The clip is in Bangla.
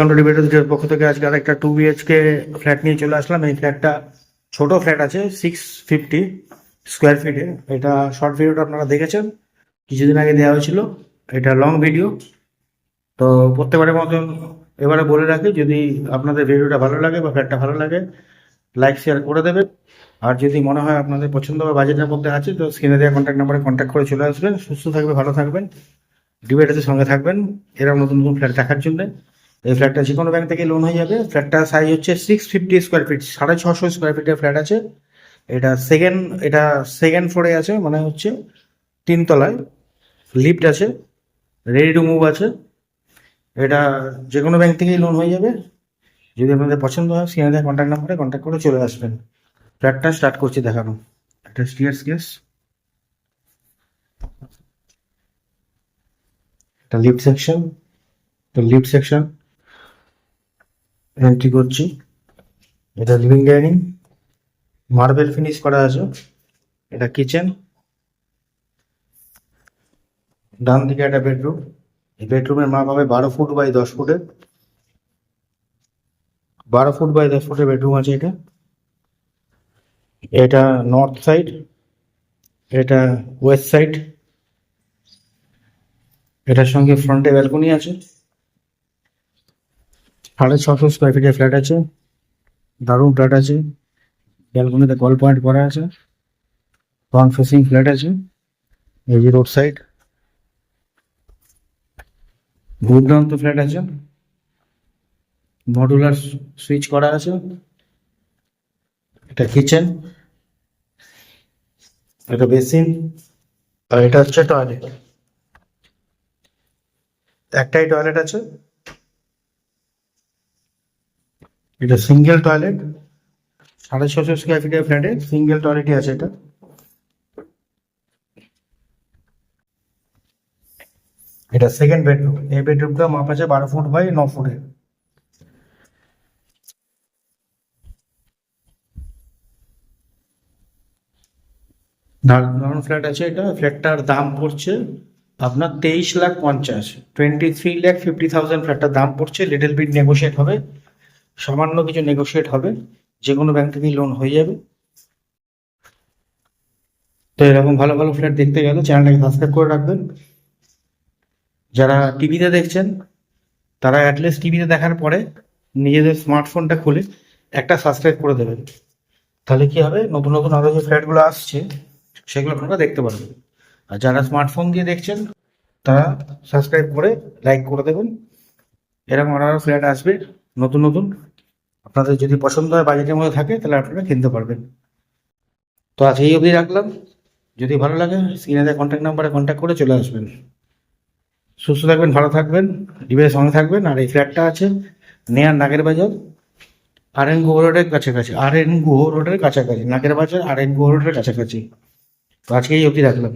ওয়েলকাম টু ডিবেটার্সের পক্ষ থেকে আজকে আর একটা 2 BHK ফ্ল্যাট নিয়ে চলে আসলাম। এই ফ্ল্যাটটা ছোট ফ্ল্যাট আছে, 650 স্কোয়ার ফিটে। এটা শর্ট ভিডিওটা আপনারা দেখেছেন, কিছুদিন আগে দেওয়া হয়েছিল। এটা লং ভিডিও। তো প্রত্যেকবারের মতন এবারে বলে রাখি, যদি আপনাদের ভিডিওটা ভালো লাগে বা ফ্ল্যাটটা ভালো লাগে, লাইক শেয়ার করে দেবেন। আর যদি মনে হয় আপনাদের পছন্দ বা বাজেটের মধ্যে আছে, তো স্ক্রিনে দেওয়া কন্ট্যাক্ট নাম্বারে কন্ট্যাক্ট করে চলে আসবেন। সুস্থ থাকবেন, ভালো থাকবেন, ডিবেটার্সের সঙ্গে থাকবেন এরকম নতুন নতুন ফ্ল্যাট দেখার জন্য। এই ফ্ল্যাটটা যে কোনো ব্যাংক থেকে লোন হয়ে যাবে। ফ্ল্যাটটা সাইজ হচ্ছে 650 স্কোয়ার ফিট, 650 স্কোয়ার ফিটের ফ্ল্যাট আছে। এটা সেকেন্ড ফ্লোরে আছে, মানে হচ্ছে 3 তলায়। লিফট আছে, রেডি টু মুভ আছে। এটা যে কোনো ব্যাংক থেকেই লোন হয়ে যাবে। যদি আপনাদের পছন্দ হয়, স্ক্রিনে দেওয়া কন্ট্যাক্ট নাম্বারে কন্ট্যাক্ট করে চলে আসবেন। ফ্ল্যাটটা স্টার্ট করছি দেখানো। একটা স্টিয়ার কেস, একটা লিফট সেকশন এন্ট্রি করছি। এটা লিভিং ডাইনিং, মার্বেল ফিনিশ করা আছে। এটা কিচেন, ডান দিকে একটা বেডরুম। এই বেডরুমের মাপ হবে 12 ফুট বাই 10 ফুটের। 12 ফুট বাই 10 ফুটের বেডরুম আছে এটা। এটা নর্থ সাইড, এটা ওয়েস্ট সাইড। এটার সঙ্গে ফ্রন্টে ব্যালকনি আছে। 650 স্কোয়ার ফিটের ফ্ল্যাট আছে, দারুণ ফ্ল্যাট আছে। ব্যালকনিতে কল পয়েন্ট করা আছে, ফ্রন্ট ফেসিং ফ্ল্যাট আছে। এই যে রোড সাইড, দুর্দান্ত ফ্ল্যাট আছে। মডুলার সুইচ করা আছে। এটা কিচেন, এটা বেসিন, আর এটা হচ্ছে টয়লেট। একটাই টয়লেট আছে। এটা সিঙ্গেল টয়লেট, 650 স্কোয়ার ফিটের ফ্ল্যাটে সিঙ্গেল টয়লেটই আছে এটা। এটা সেকেন্ড বেডরুম। এই বেডরুমটা মাপ আছে 12 ফুট বাই 9 ফুটের। দারুণ ফ্ল্যাট আছে এটা। ফ্ল্যাটটার দাম পড়ছে আপনার 23,50,000, 23,50,000 ফ্ল্যাটটার দাম পড়ছে। লিটল বিট নেগোশিয়েট হবে, সামান্য কিছু নেগোশিয়েট হবে। যে কোনো ব্যাংক থেকেই লোন হয়ে যাবে। তো এরকম ভালো ভালো ফ্ল্যাট দেখতে গেলে চ্যানেলটাকে সাবস্ক্রাইব করে রাখবেন। যারা টিভিতে দেখছেন, তারা অ্যাটলিস্ট টিভিতে দেখার পরে নিজেদের স্মার্টফোনটা খুলে একটা সাবস্ক্রাইব করে দেবেন। তাহলে কি হবে, নতুন নতুন আরও যে ফ্ল্যাটগুলো আসছে সেগুলো আপনারা দেখতে পারবেন। আর যারা স্মার্টফোন দিয়ে দেখছেন, তারা সাবস্ক্রাইব করে লাইক করে দেবেন। এরকম আরও ফ্ল্যাট আসবে নতুন নতুন। আপনাদের যদি পছন্দ হয়, বাজেটের মধ্যে থাকে, তাহলে আপনারা কিনতে পারবেন। তো আজ এই অবধি রাখলাম। যদি ভালো লাগে, স্ক্রিনে দেওয়া কন্ট্যাক্ট নাম্বারে কন্ট্যাক্ট করে চলে আসবেন। সুস্থ থাকবেন, ভালো থাকবেন, ডিবের সঙ্গে থাকবেন। আর এই ফ্ল্যাটটা আছে নেয়ার নাগের বাজার, RN গুহ রোডের কাছাকাছি। RN গুহ রোডের কাছাকাছি, নাগের বাজার RN গুহ রোডের কাছাকাছি। তো আজকে এই অবধি রাখলাম।